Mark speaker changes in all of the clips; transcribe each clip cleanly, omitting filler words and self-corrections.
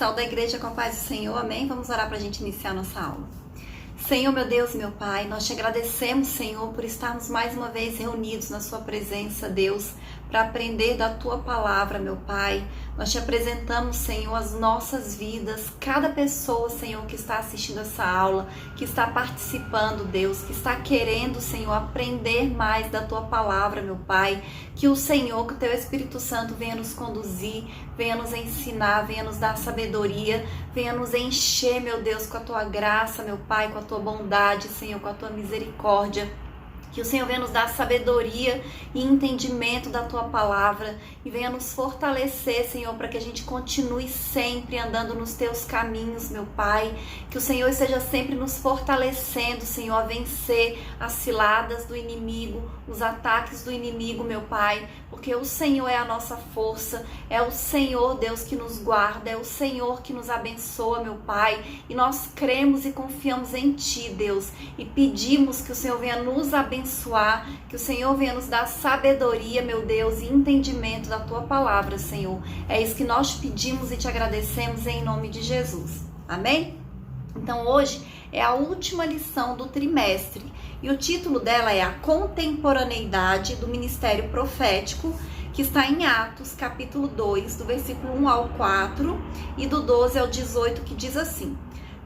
Speaker 1: Pessoal da igreja, com a paz do Senhor, amém? Vamos orar para a gente iniciar nossa aula. Senhor, meu Deus e meu Pai, nós te agradecemos, Senhor, por estarmos mais uma vez reunidos na sua presença, Deus, para aprender da tua palavra, meu Pai. Nós te apresentamos, Senhor, as nossas vidas, cada pessoa, Senhor, que está assistindo essa aula, que está participando, Deus, que está querendo, Senhor, aprender mais da tua palavra, meu Pai. Que o Senhor, que o teu Espírito Santo venha nos conduzir, venha nos ensinar, venha nos dar sabedoria, venha nos encher, meu Deus, com a tua graça, meu Pai, com a tua bondade, Senhor, com a tua misericórdia. Que o Senhor venha nos dar sabedoria e entendimento da tua palavra e venha nos fortalecer, Senhor, para que a gente continue sempre andando nos teus caminhos, meu Pai. Que o Senhor esteja sempre nos fortalecendo, Senhor, a vencer as ciladas do inimigo, os ataques do inimigo, meu Pai, porque o Senhor é a nossa força, é o Senhor, Deus, que nos guarda, é o Senhor que nos abençoa, meu Pai, e nós cremos e confiamos em Ti, Deus, e pedimos que o Senhor venha nos abençoar, que o Senhor venha nos dar sabedoria, meu Deus, e entendimento da Tua palavra, Senhor. É isso que nós pedimos e te agradecemos em nome de Jesus. Amém? Então hoje é a última lição do trimestre e o título dela é A Contemporaneidade do Ministério Profético, que está em Atos, capítulo 2, do versículo 1 ao 4 e do 12 ao 18, que diz assim: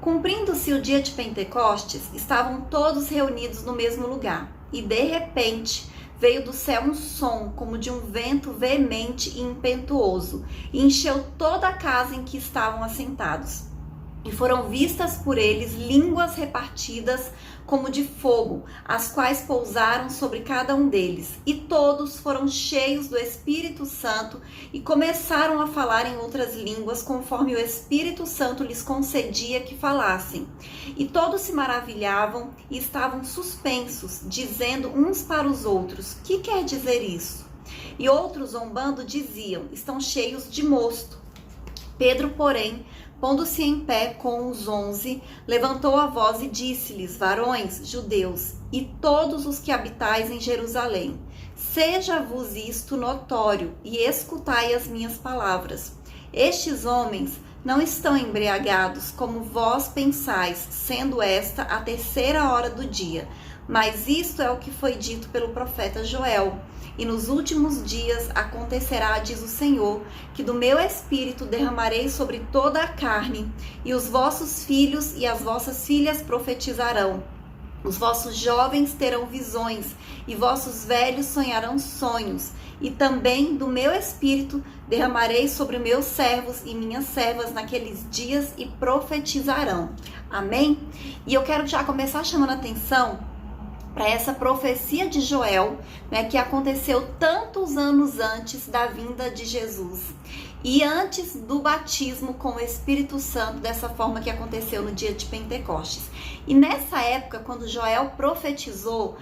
Speaker 1: Cumprindo-se o dia de Pentecostes, estavam todos reunidos no mesmo lugar, e de repente veio do céu um som como de um vento veemente e impetuoso, e encheu toda a casa em que estavam assentados. E foram vistas por eles línguas repartidas como de fogo, as quais pousaram sobre cada um deles. E todos foram cheios do Espírito Santo e começaram a falar em outras línguas, conforme o Espírito Santo lhes concedia que falassem. E todos se maravilhavam e estavam suspensos, dizendo uns para os outros: Que quer dizer isso? E outros, zombando, diziam: Estão cheios de mosto. Pedro, porém, pondo-se em pé com os 11, levantou a voz e disse-lhes: Varões, judeus, e todos os que habitais em Jerusalém, seja-vos isto notório, e escutai as minhas palavras. Estes homens não estão embriagados, como vós pensais, sendo esta a 3ª hora do dia. Mas isto é o que foi dito pelo profeta Joel. E nos últimos dias acontecerá, diz o Senhor, que do meu espírito derramarei sobre toda a carne, e os vossos filhos e as vossas filhas profetizarão. Os vossos jovens terão visões, e vossos velhos sonharão sonhos. E também do meu espírito derramarei sobre meus servos e minhas servas naqueles dias e profetizarão. Amém? E eu quero já começar chamando a atenção para essa profecia de Joel, né, que aconteceu tantos anos antes da vinda de Jesus e antes do batismo com o Espírito Santo, dessa forma que aconteceu no dia de Pentecostes. E nessa época, quando Joel profetizou,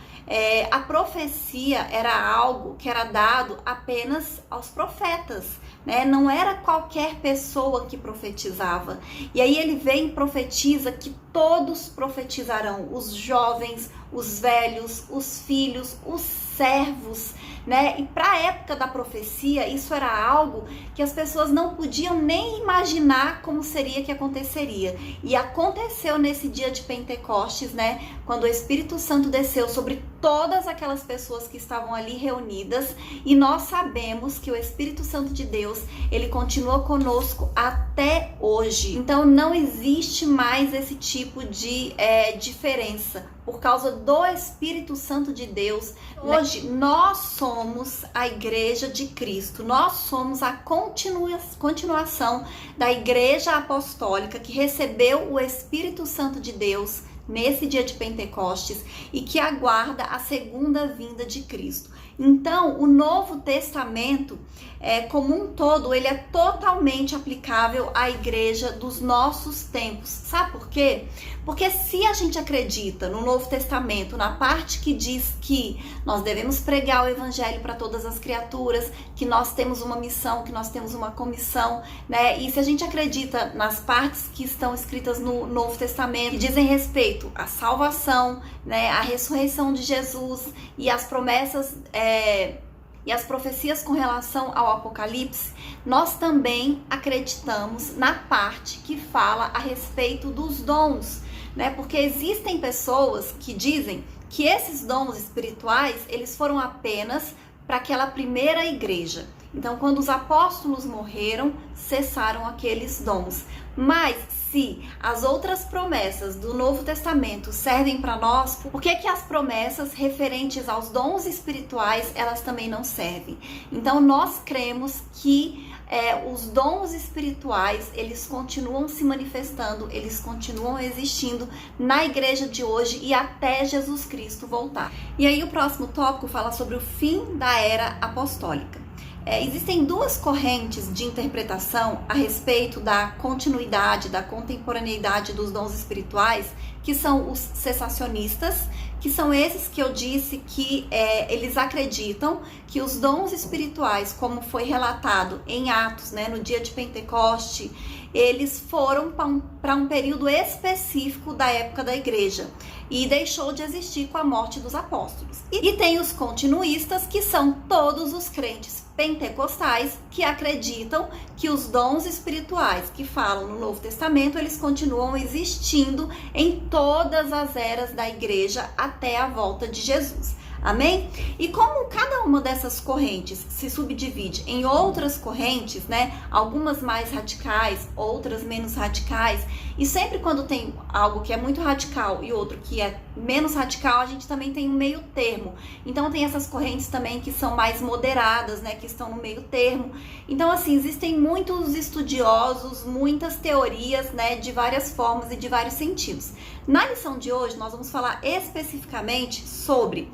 Speaker 1: a profecia era algo que era dado apenas aos profetas, né? Não era qualquer pessoa que profetizava. E aí ele vem e profetiza que todos profetizarão, os jovens, os velhos, os filhos, os servos, né? E para a época da profecia, isso era algo que as pessoas não podiam nem imaginar como seria que aconteceria. E aconteceu nesse dia de Pentecostes, né? Quando o Espírito Santo desceu sobre todas aquelas pessoas que estavam ali reunidas, e nós sabemos que o Espírito Santo de Deus, ele continua conosco até hoje. Então não existe mais esse tipo de diferença por causa do Espírito Santo de Deus. Hoje nós somos a Igreja de Cristo, nós somos a continuação da Igreja Apostólica que recebeu o Espírito Santo de Deus nesse dia de Pentecostes e que aguarda a segunda vinda de Cristo. Então, o Novo Testamento, como um todo, ele é totalmente aplicável à igreja dos nossos tempos. Sabe por quê? Porque se a gente acredita no Novo Testamento, na parte que diz que nós devemos pregar o Evangelho para todas as criaturas, que nós temos uma missão, que nós temos uma comissão, né? E se a gente acredita nas partes que estão escritas no Novo Testamento, que dizem respeito à salvação, né, à ressurreição de Jesus e às promessas e as profecias com relação ao Apocalipse, nós também acreditamos na parte que fala a respeito dos dons, né? Porque existem pessoas que dizem que esses dons espirituais, eles foram apenas para aquela primeira igreja. Então, quando os apóstolos morreram, cessaram aqueles dons. Mas se as outras promessas do Novo Testamento servem para nós, por que as promessas referentes aos dons espirituais, elas também não servem? Então, nós cremos que os dons espirituais, eles continuam se manifestando, eles continuam existindo na igreja de hoje e até Jesus Cristo voltar. E aí o próximo tópico fala sobre o fim da era apostólica. Existem duas correntes de interpretação a respeito da continuidade, da contemporaneidade dos dons espirituais, que são os cessacionistas, que são esses que eu disse que eles acreditam que os dons espirituais, como foi relatado em Atos, né, no dia de Pentecoste, eles foram para um período específico da época da igreja e deixou de existir com a morte dos apóstolos. E tem os continuistas, que são todos os crentes pentecostais que acreditam que os dons espirituais que falam no Novo Testamento, eles continuam existindo em todas as eras da igreja até a volta de Jesus. Amém? E como cada uma dessas correntes se subdivide em outras correntes, né? Algumas mais radicais, outras menos radicais, e sempre quando tem algo que é muito radical e outro que é menos radical, a gente também tem um meio termo. Então tem essas correntes também que são mais moderadas, né? Que estão no meio termo. Então assim, existem muitos estudiosos, muitas teorias, né? De várias formas e de vários sentidos. Na lição de hoje, nós vamos falar especificamente sobre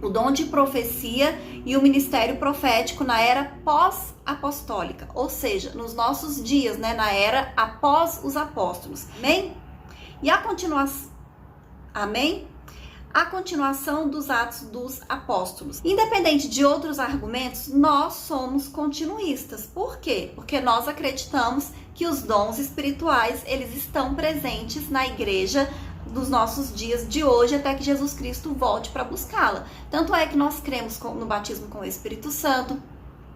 Speaker 1: o dom de profecia e o ministério profético na era pós-apostólica, ou seja, nos nossos dias, né, na era após os apóstolos. Amém? E a continuação, amém? A continuação dos Atos dos Apóstolos. Independente de outros argumentos, nós somos continuistas. Por quê? Porque nós acreditamos que os dons espirituais, eles estão presentes na igreja dos nossos dias de hoje até que Jesus Cristo volte para buscá-la. Tanto é que nós cremos no batismo com o Espírito Santo,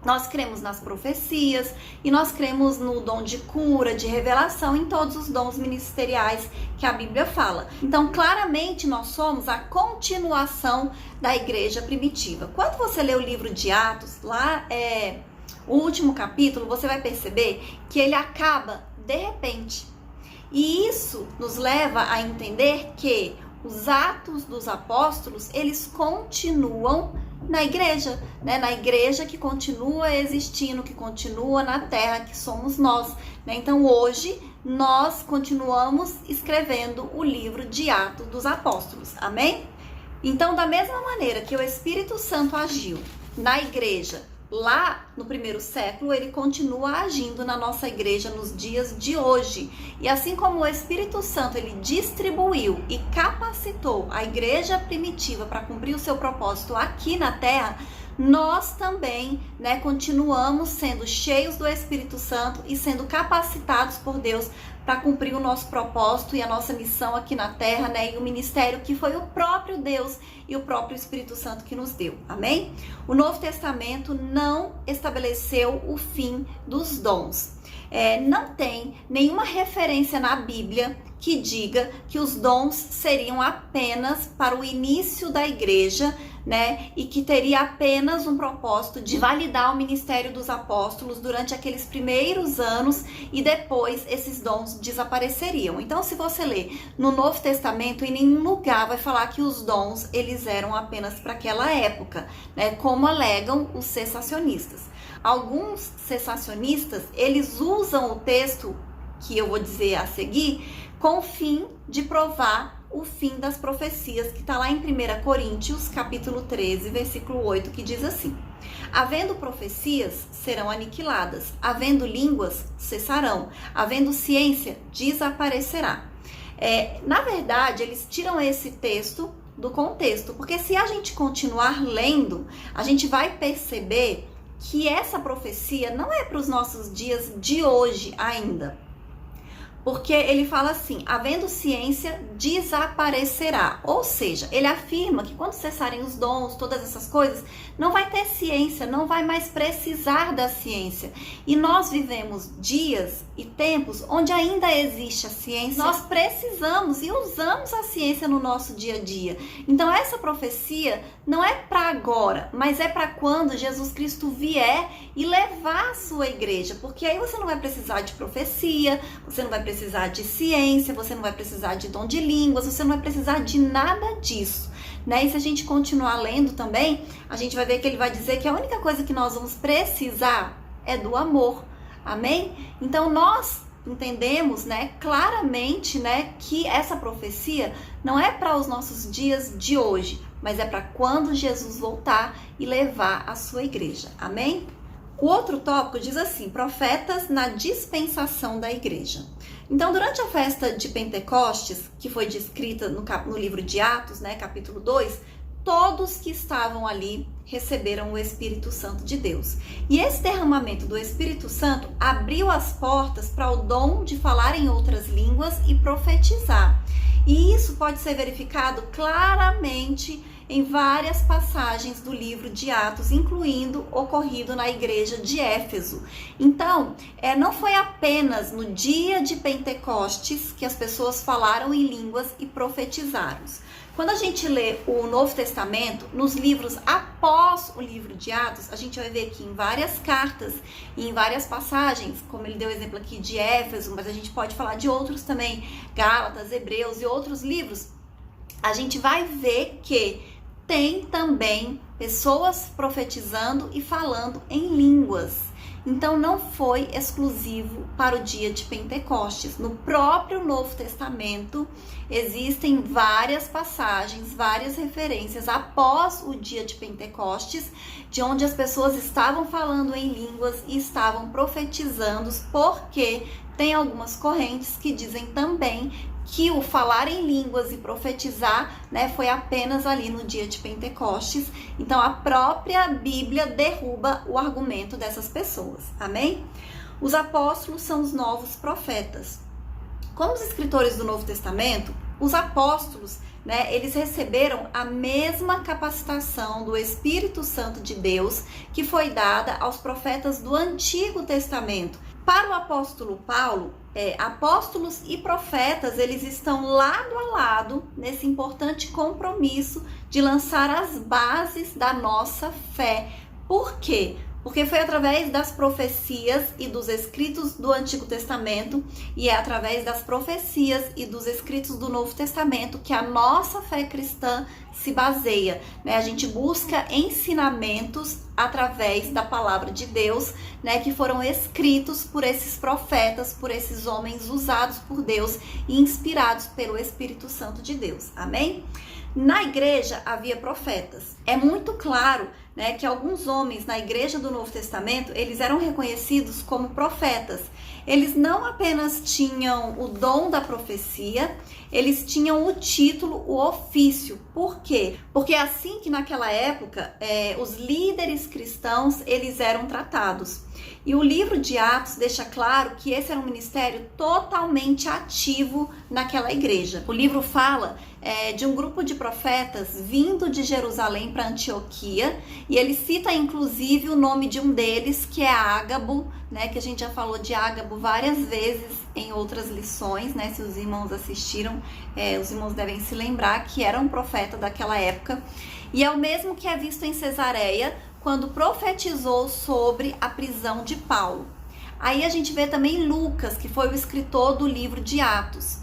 Speaker 1: nós cremos nas profecias e nós cremos no dom de cura, de revelação, em todos os dons ministeriais que a Bíblia fala. Então, claramente, nós somos a continuação da igreja primitiva. Quando você lê o livro de Atos, lá o último capítulo, você vai perceber que ele acaba de repente. E isso nos leva a entender que os atos dos apóstolos, eles continuam na igreja, né? Na igreja que continua existindo, que continua na terra, que somos nós, né? Então hoje nós continuamos escrevendo o livro de Atos dos Apóstolos, amém? Então, da mesma maneira que o Espírito Santo agiu na igreja lá no primeiro século, ele continua agindo na nossa igreja nos dias de hoje. E assim como o Espírito Santo, ele distribuiu e capacitou a igreja primitiva para cumprir o seu propósito aqui na terra, nós também, né, continuamos sendo cheios do Espírito Santo e sendo capacitados por Deus para cumprir o nosso propósito e a nossa missão aqui na terra, né, e o ministério que foi o próprio Deus e o próprio Espírito Santo que nos deu, amém? O Novo Testamento não estabeleceu o fim dos dons. Não tem nenhuma referência na Bíblia que diga que os dons seriam apenas para o início da igreja, né? E que teria apenas um propósito de validar o ministério dos apóstolos durante aqueles primeiros anos e depois esses dons desapareceriam. Então, se você ler no Novo Testamento, em nenhum lugar vai falar que os dons eles eram apenas para aquela época, né? Como alegam os cessacionistas. Alguns cessacionistas, eles usam o texto que eu vou dizer a seguir com o fim de provar o fim das profecias, que está lá em 1 Coríntios, capítulo 13, versículo 8, que diz assim: havendo profecias, serão aniquiladas, havendo línguas, cessarão, havendo ciência, desaparecerá. Na verdade, eles tiram esse texto do contexto, porque se a gente continuar lendo, a gente vai perceber que essa profecia não é para os nossos dias de hoje ainda. Porque ele fala assim, havendo ciência, desaparecerá. Ou seja, ele afirma que quando cessarem os dons, todas essas coisas, não vai ter ciência, não vai mais precisar da ciência. E nós vivemos dias e tempos onde ainda existe a ciência. Nós precisamos e usamos a ciência no nosso dia a dia. Então essa profecia não é para agora, mas é para quando Jesus Cristo vier e levar a sua igreja. Porque aí você não vai precisar de profecia, você não vai precisar de ciência, você não vai precisar de dom de línguas, você não vai precisar de nada disso, né? E se a gente continuar lendo também, a gente vai ver que ele vai dizer que a única coisa que nós vamos precisar é do amor, amém? Então nós entendemos, né, claramente, né, que essa profecia não é para os nossos dias de hoje, mas é para quando Jesus voltar e levar a sua igreja, amém? O outro tópico diz assim, profetas na dispensação da igreja. Então, durante a festa de Pentecostes, que foi descrita no livro de Atos, né, capítulo 2, todos que estavam ali receberam o Espírito Santo de Deus. E esse derramamento do Espírito Santo abriu as portas para o dom de falar em outras línguas e profetizar. E isso pode ser verificado claramente em várias passagens do livro de Atos, incluindo ocorrido na igreja de Éfeso. Então, não foi apenas no dia de Pentecostes que as pessoas falaram em línguas e profetizaram. Quando a gente lê o Novo Testamento, nos livros após o livro de Atos, a gente vai ver que em várias cartas e em várias passagens, como ele deu o exemplo aqui de Éfeso, mas a gente pode falar de outros também, Gálatas, Hebreus e outros livros, a gente vai ver que tem também pessoas profetizando e falando em línguas. Então não foi exclusivo para o dia de Pentecostes. No próprio Novo Testamento existem várias passagens, várias referências após o dia de Pentecostes, de onde as pessoas estavam falando em línguas e estavam profetizando, porque tem algumas correntes que dizem também que o falar em línguas e profetizar, né, foi apenas ali no dia de Pentecostes. Então a própria Bíblia derruba o argumento dessas pessoas, amém? Os apóstolos são os novos profetas. Como os escritores do Novo Testamento, os apóstolos, né, eles receberam a mesma capacitação do Espírito Santo de Deus que foi dada aos profetas do Antigo Testamento. Para o apóstolo Paulo, apóstolos e profetas, eles estão lado a lado nesse importante compromisso de lançar as bases da nossa fé. Por quê? Porque foi através das profecias e dos escritos do Antigo Testamento e é através das profecias e dos escritos do Novo Testamento que a nossa fé cristã se baseia, né? A gente busca ensinamentos através da palavra de Deus, né, que foram escritos por esses profetas, por esses homens usados por Deus e inspirados pelo Espírito Santo de Deus. Amém? Na igreja havia profetas. É muito claro, né, que alguns homens na igreja do Novo Testamento, eles eram reconhecidos como profetas. Eles não apenas tinham o dom da profecia, eles tinham o título, o ofício. Por quê? Porque assim que naquela época, os líderes cristãos, eles eram tratados. E o livro de Atos deixa claro que esse era um ministério totalmente ativo naquela igreja. O livro fala de um grupo de profetas vindo de Jerusalém para Antioquia, e ele cita inclusive o nome de um deles, que é Ágabo, né, que a gente já falou de Ágabo várias vezes em outras lições, né? Se os irmãos assistiram, os irmãos devem se lembrar que era um profeta daquela época, e é o mesmo que é visto em Cesareia, quando profetizou sobre a prisão de Paulo. Aí a gente vê também Lucas, que foi o escritor do livro de Atos.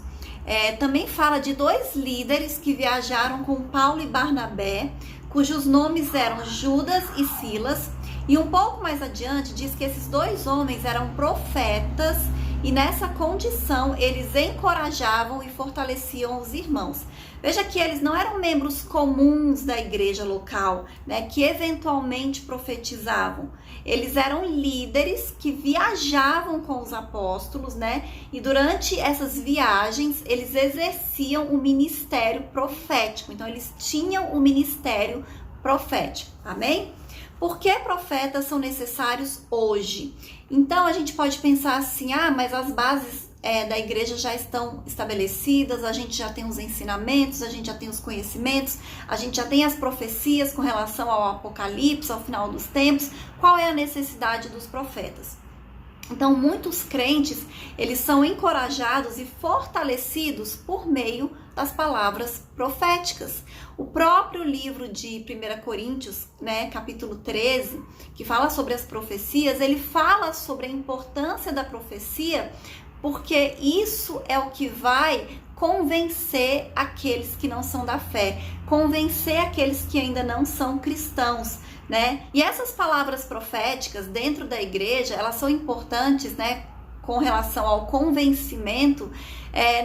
Speaker 1: Também fala de dois líderes que viajaram com Paulo e Barnabé, cujos nomes eram Judas e Silas. E um pouco mais adiante diz que esses dois homens eram profetas e nessa condição eles encorajavam e fortaleciam os irmãos. Veja que eles não eram membros comuns da igreja local, né, que eventualmente profetizavam. Eles eram líderes que viajavam com os apóstolos, né, e durante essas viagens eles exerciam o ministério profético. Então eles tinham o ministério profético, amém? Por que profetas são necessários hoje? Então a gente pode pensar assim, mas as bases da igreja já estão estabelecidas, a gente já tem os ensinamentos, a gente já tem os conhecimentos, a gente já tem as profecias com relação ao Apocalipse, ao final dos tempos. Qual é a necessidade dos profetas? Então, muitos crentes, eles são encorajados e fortalecidos por meio das palavras proféticas. O próprio livro de 1 Coríntios, capítulo 13, que fala sobre as profecias, ele fala sobre a importância da profecia, porque isso é o que vai convencer aqueles que não são da fé, convencer aqueles que ainda não são cristãos, E essas palavras proféticas dentro da igreja, elas são importantes, com relação ao convencimento,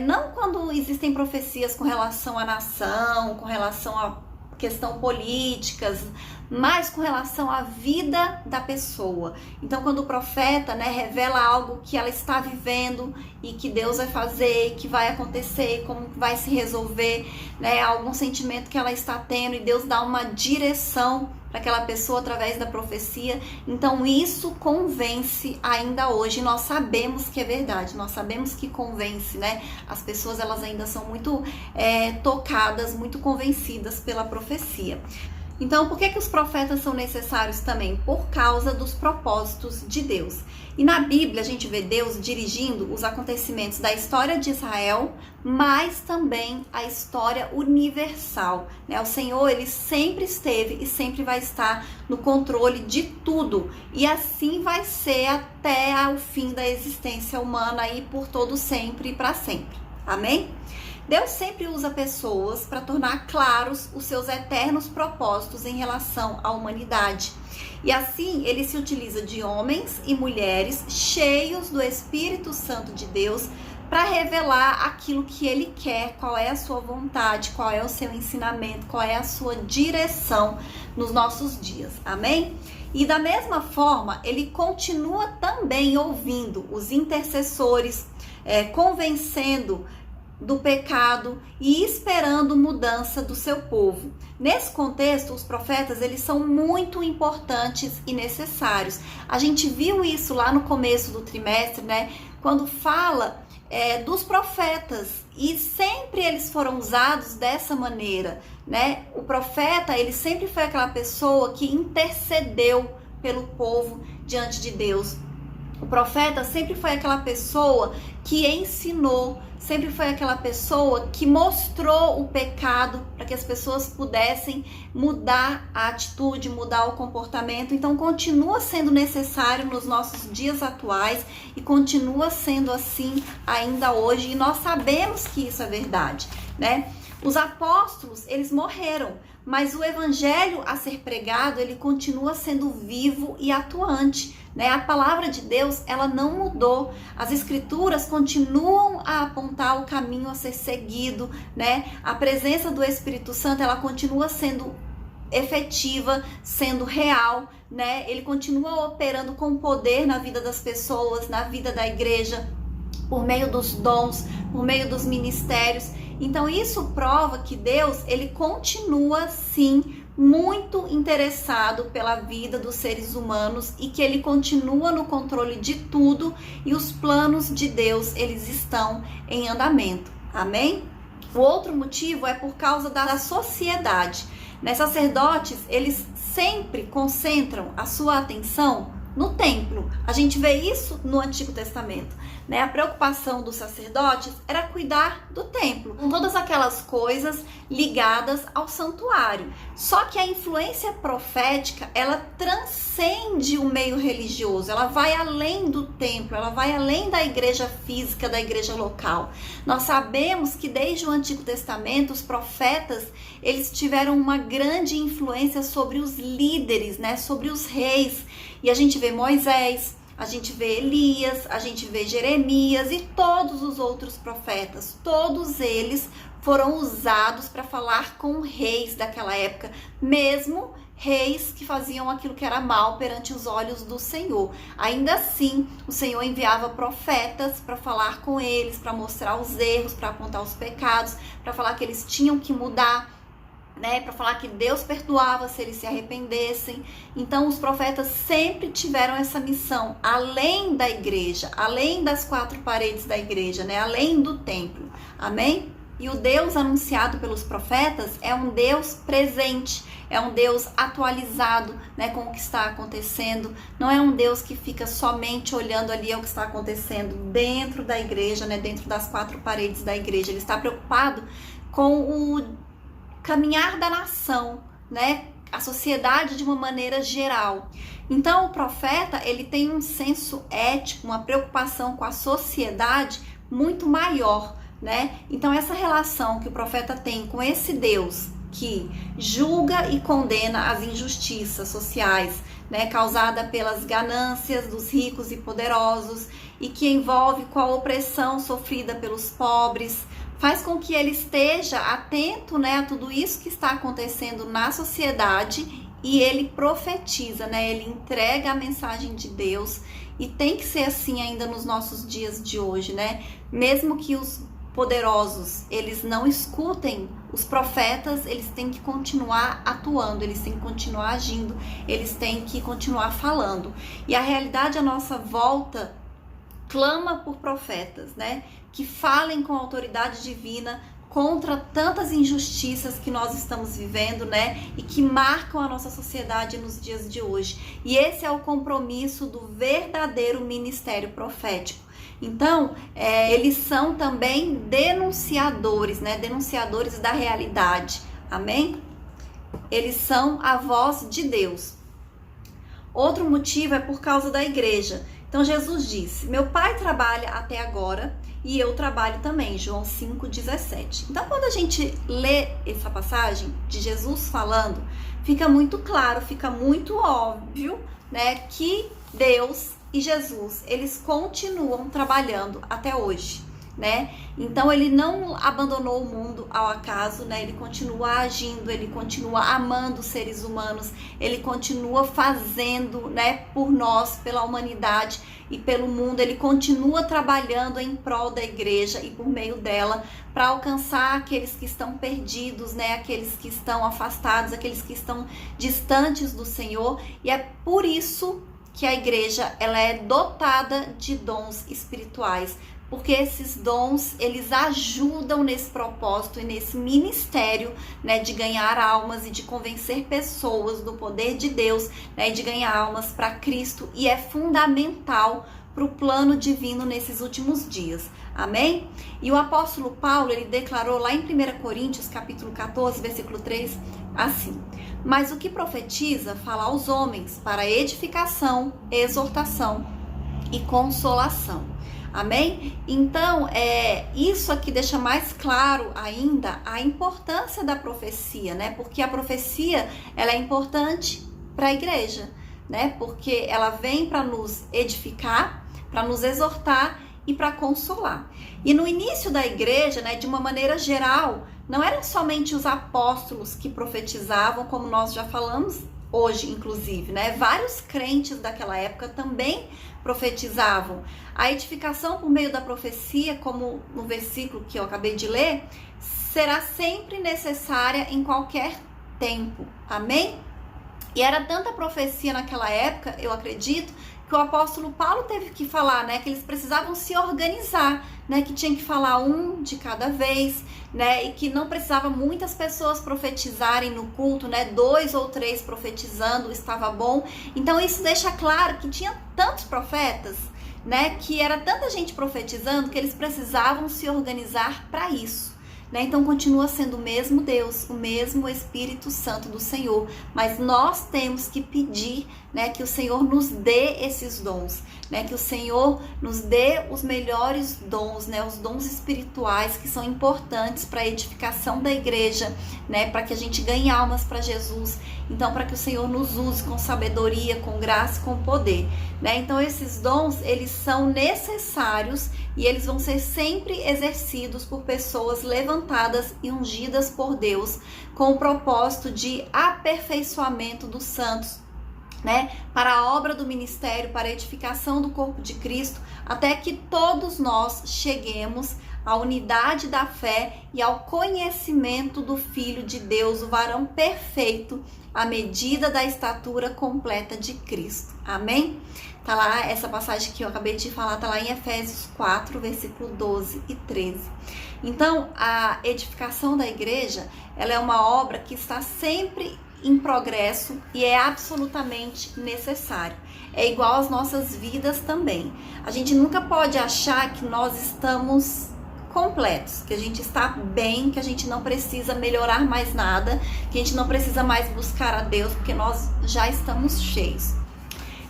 Speaker 1: não quando existem profecias com relação à nação, com relação a questão políticas, mas com relação à vida da pessoa. Então, quando o profeta, revela algo que ela está vivendo e que Deus vai fazer, que vai acontecer, como vai se resolver, algum sentimento que ela está tendo, e Deus dá uma direção para aquela pessoa através da profecia. Então, isso convence ainda hoje. Nós sabemos que é verdade, nós sabemos que convence, As pessoas, elas ainda são muito tocadas, muito convencidas pela profecia. Então, por que os profetas são necessários também? Por causa dos propósitos de Deus. E na Bíblia a gente vê Deus dirigindo os acontecimentos da história de Israel, mas também a história universal, O Senhor, ele sempre esteve e sempre vai estar no controle de tudo. E assim vai ser até o fim da existência humana e por todo sempre e para sempre. Amém? Deus sempre usa pessoas para tornar claros os seus eternos propósitos em relação à humanidade. E assim, ele se utiliza de homens e mulheres cheios do Espírito Santo de Deus para revelar aquilo que ele quer, qual é a sua vontade, qual é o seu ensinamento, qual é a sua direção nos nossos dias. Amém? E da mesma forma, ele continua também ouvindo os intercessores, convencendo do pecado e esperando mudança do seu povo. Nesse contexto, os profetas, eles são muito importantes e necessários. A gente viu isso lá no começo do trimestre, quando fala dos profetas, e sempre eles foram usados dessa maneira, O profeta, ele sempre foi aquela pessoa que intercedeu pelo povo diante de Deus. O profeta sempre foi aquela pessoa que ensinou, sempre foi aquela pessoa que mostrou o pecado para que as pessoas pudessem mudar a atitude, mudar o comportamento. Então, continua sendo necessário nos nossos dias atuais e continua sendo assim ainda hoje. E nós sabemos que isso é verdade, Os apóstolos, eles morreram, mas o evangelho a ser pregado, ele continua sendo vivo e atuante. A palavra de Deus, ela não mudou. As escrituras continuam a apontar o caminho a ser seguido, A presença do Espírito Santo, ela continua sendo efetiva, sendo real, Ele continua operando com poder na vida das pessoas, na vida da igreja, por meio dos dons, por meio dos ministérios. Então, isso prova que Deus, ele continua, sim, muito interessado pela vida dos seres humanos e que ele continua no controle de tudo, e os planos de Deus, eles estão em andamento. Amém? O outro motivo é por causa da sociedade. Sacerdotes, eles sempre concentram a sua atenção no templo. A gente vê isso no Antigo Testamento, A preocupação dos sacerdotes era cuidar do templo, com todas aquelas coisas ligadas ao santuário. Só que a influência profética, ela transcende o meio religioso, ela vai além do templo, ela vai além da igreja física, da igreja local. Nós sabemos que desde o Antigo Testamento, os profetas, eles tiveram uma grande influência sobre os líderes, sobre os reis. E a gente vê Moisés, a gente vê Elias, a gente vê Jeremias e todos os outros profetas. Todos eles foram usados para falar com reis daquela época, mesmo reis que faziam aquilo que era mal perante os olhos do Senhor. Ainda assim, o Senhor enviava profetas para falar com eles, para mostrar os erros, para apontar os pecados, para falar que eles tinham que mudar. né, para falar que Deus perdoava se eles se arrependessem. Então os profetas sempre tiveram essa missão, além da igreja, além das quatro paredes da igreja, né, além do templo. Amém? E o Deus anunciado pelos profetas é um Deus presente, é um Deus atualizado, né, com o que está acontecendo. Não é um Deus que fica somente olhando ali o que está acontecendo dentro da igreja, né, dentro das quatro paredes da igreja. Ele está preocupado com o caminhar da nação, né, a sociedade de uma maneira geral. Então o profeta, ele tem um senso ético, uma preocupação com a sociedade muito maior, né? Então essa relação que o profeta tem com esse Deus que julga e condena as injustiças sociais, né, causada pelas ganâncias dos ricos e poderosos, e que envolve com a opressão sofrida pelos pobres, faz com que ele esteja atento, né, a tudo isso que está acontecendo na sociedade, e ele profetiza, né, ele entrega a mensagem de Deus. E tem que ser assim ainda nos nossos dias de hoje, né? Mesmo que os poderosos, eles não escutem os profetas, eles têm que continuar atuando, eles têm que continuar agindo, eles têm que continuar falando. E a realidade à nossa volta clama por profetas, né? Que falem com a autoridade divina contra tantas injustiças que nós estamos vivendo, né? E que marcam a nossa sociedade nos dias de hoje. E esse é o compromisso do verdadeiro ministério profético. Então, eles são também denunciadores, né? Denunciadores da realidade. Amém? Eles são a voz de Deus. Outro motivo é por causa da igreja. Então, Jesus disse: meu pai trabalha até agora e eu trabalho também. João 5,17. Então, quando a gente lê essa passagem de Jesus falando, fica muito claro, fica muito óbvio, né, que Deus e Jesus, eles continuam trabalhando até hoje, né? Então ele não abandonou o mundo ao acaso, né? Ele continua agindo, ele continua amando os seres humanos, ele continua fazendo, né, por nós, pela humanidade e pelo mundo. Ele continua trabalhando em prol da igreja e por meio dela para alcançar aqueles que estão perdidos, né? Aqueles que estão afastados, aqueles que estão distantes do Senhor. E é por isso que a igreja, ela é dotada de dons espirituais, porque esses dons, eles ajudam nesse propósito e nesse ministério, né, de ganhar almas e de convencer pessoas do poder de Deus, né, e de ganhar almas para Cristo, e é fundamental para o plano divino nesses últimos dias. Amém? E o apóstolo Paulo, ele declarou lá em 1 Coríntios, capítulo 14, versículo 3, assim: mas o que profetiza fala aos homens para edificação, exortação e consolação. Amém? Então, isso aqui deixa mais claro ainda a importância da profecia, né? Porque a profecia, ela é importante para a igreja, né? Porque ela vem para nos edificar, para nos exortar e para consolar. E no início da igreja, né, de uma maneira geral, não eram somente os apóstolos que profetizavam, como nós já falamos hoje, inclusive, né? Vários crentes daquela época também profetizavam. A edificação por meio da profecia, como no versículo que eu acabei de ler, será sempre necessária em qualquer tempo. Amém? E era tanta profecia naquela época, eu acredito, que o apóstolo Paulo teve que falar, né, que eles precisavam se organizar, né, que tinha que falar um de cada vez, né, e que não precisava muitas pessoas profetizarem no culto, né, 2 ou 3 profetizando estava bom. Então isso deixa claro que tinha tantos profetas, né, que era tanta gente profetizando que eles precisavam se organizar para isso. Né? Então continua sendo o mesmo Deus, o mesmo Espírito Santo do Senhor, mas nós temos que pedir, né, que o Senhor nos dê esses dons, né, que o Senhor nos dê os melhores dons, né, os dons espirituais que são importantes para a edificação da igreja, né, para que a gente ganhe almas para Jesus. Então, para que o Senhor nos use com sabedoria, com graça, com poder, né? Então, esses dons, eles são necessários e eles vão ser sempre exercidos por pessoas levantadas e ungidas por Deus, com o propósito de aperfeiçoamento dos santos, né? Para a obra do ministério, para a edificação do corpo de Cristo, até que todos nós cheguemos à unidade da fé e ao conhecimento do Filho de Deus, o varão perfeito, à medida da estatura completa de Cristo. Amém? Tá lá, essa passagem que eu acabei de falar, tá lá em Efésios 4, versículo 12 e 13. Então, a edificação da igreja, ela é uma obra que está sempre em progresso e é absolutamente necessário. É igual às nossas vidas também. A gente nunca pode achar que nós estamos completos, que a gente está bem, que a gente não precisa melhorar mais nada, que a gente não precisa mais buscar a Deus, porque nós já estamos cheios.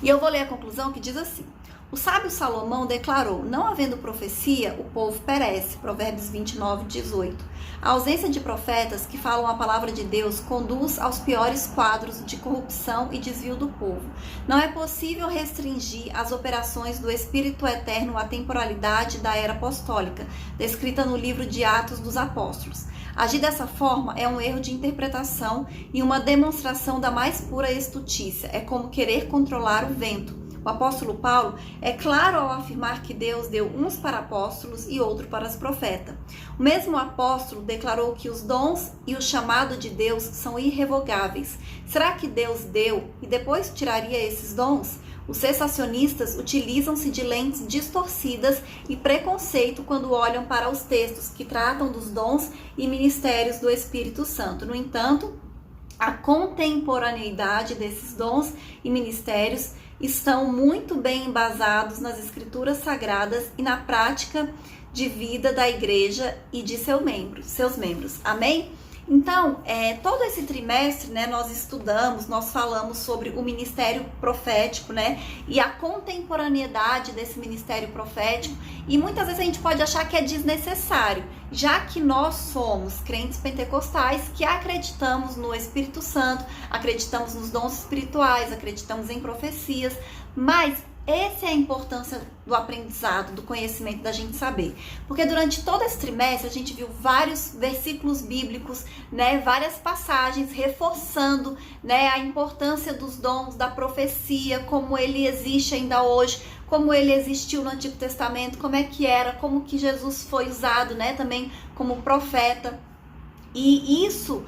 Speaker 1: E eu vou ler a conclusão que diz assim: o sábio Salomão declarou: não havendo profecia, o povo perece. Provérbios 29, 18. A ausência de profetas que falam a palavra de Deus conduz aos piores quadros de corrupção e desvio do povo. Não é possível restringir as operações do Espírito Eterno à temporalidade da era apostólica, descrita no livro de Atos dos Apóstolos. Agir dessa forma é um erro de interpretação e uma demonstração da mais pura estutícia. É como querer controlar o vento. O apóstolo Paulo é claro ao afirmar que Deus deu uns para apóstolos e outros para os profetas. O mesmo apóstolo declarou que os dons e o chamado de Deus são irrevogáveis. Será que Deus deu e depois tiraria esses dons? Os cessacionistas utilizam-se de lentes distorcidas e preconceito quando olham para os textos que tratam dos dons e ministérios do Espírito Santo. No entanto, a contemporaneidade desses dons e ministérios estão muito bem embasados nas Escrituras Sagradas e na prática de vida da igreja e de seus membros. Amém? Então, todo esse trimestre, né, nós estudamos, nós falamos sobre o ministério profético, né, e a contemporaneidade desse ministério profético, e muitas vezes a gente pode achar que é desnecessário, já que nós somos crentes pentecostais que acreditamos no Espírito Santo, acreditamos nos dons espirituais, acreditamos em profecias, mas essa é a importância do aprendizado, do conhecimento, da gente saber. Porque durante todo esse trimestre a gente viu vários versículos bíblicos, né, várias passagens reforçando, né, a importância dos dons, da profecia, como ele existe ainda hoje, como ele existiu no Antigo Testamento, como é que era, como que Jesus foi usado, né, também como profeta. E isso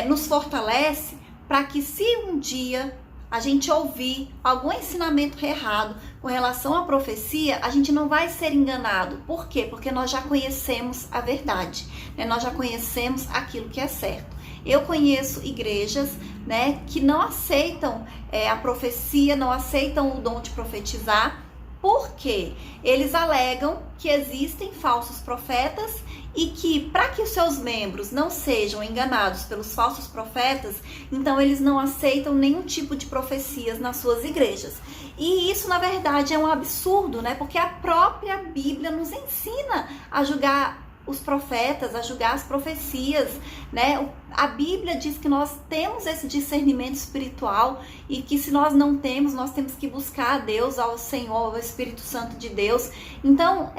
Speaker 1: nos fortalece para que se um dia a gente ouvir algum ensinamento errado com relação à profecia, a gente não vai ser enganado. Por quê? Porque nós já conhecemos a verdade, né? Nós já conhecemos aquilo que é certo. Eu conheço igrejas, né, que não aceitam a profecia, não aceitam o dom de profetizar, porque eles alegam que existem falsos profetas e que, para que os seus membros não sejam enganados pelos falsos profetas, então eles não aceitam nenhum tipo de profecias nas suas igrejas. E isso, na verdade, é um absurdo, né? Porque a própria Bíblia nos ensina a julgar os profetas, a julgar as profecias, né? A Bíblia diz que nós temos esse discernimento espiritual e que se nós não temos, nós temos que buscar a Deus, ao Senhor, ao Espírito Santo de Deus. Então,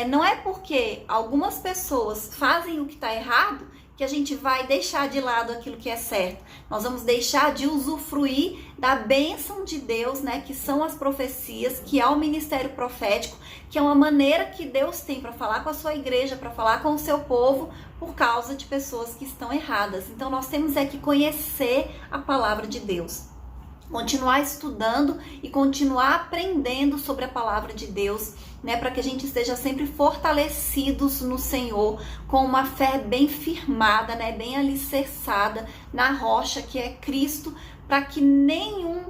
Speaker 1: não é porque algumas pessoas fazem o que está errado que a gente vai deixar de lado aquilo que é certo. Nós vamos deixar de usufruir da bênção de Deus, né, que são as profecias, que é o ministério profético, que é uma maneira que Deus tem para falar com a sua igreja, para falar com o seu povo, por causa de pessoas que estão erradas. Então nós temos que conhecer a palavra de Deus, continuar estudando e continuar aprendendo sobre a palavra de Deus, né, para que a gente esteja sempre fortalecidos no Senhor, com uma fé bem firmada, né, bem alicerçada na rocha que é Cristo, para que nenhum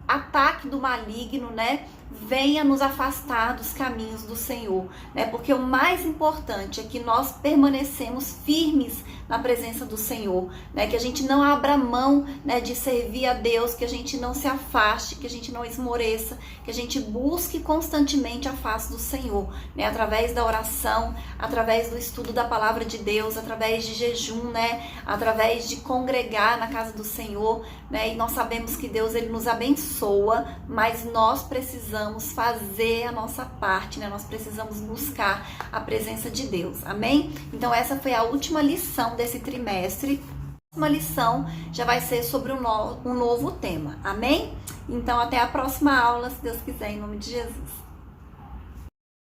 Speaker 1: ataque do maligno, né, venha nos afastar dos caminhos do Senhor, né? Porque o mais importante é que nós permanecemos firmes na presença do Senhor, né? Que a gente não abra mão, né, de servir a Deus, que a gente não se afaste, que a gente não esmoreça, que a gente busque constantemente a face do Senhor, né? Através da oração, através do estudo da palavra de Deus, através de jejum, né? Através de congregar na casa do Senhor, né? E nós sabemos que Deus, ele nos abençoa, mas nós precisamos fazer a nossa parte, né? Nós precisamos buscar a presença de Deus, amém? Então essa foi a última lição desse trimestre. Uma lição já vai ser sobre um novo tema, amém? Então até a próxima aula, se Deus quiser, em nome de Jesus.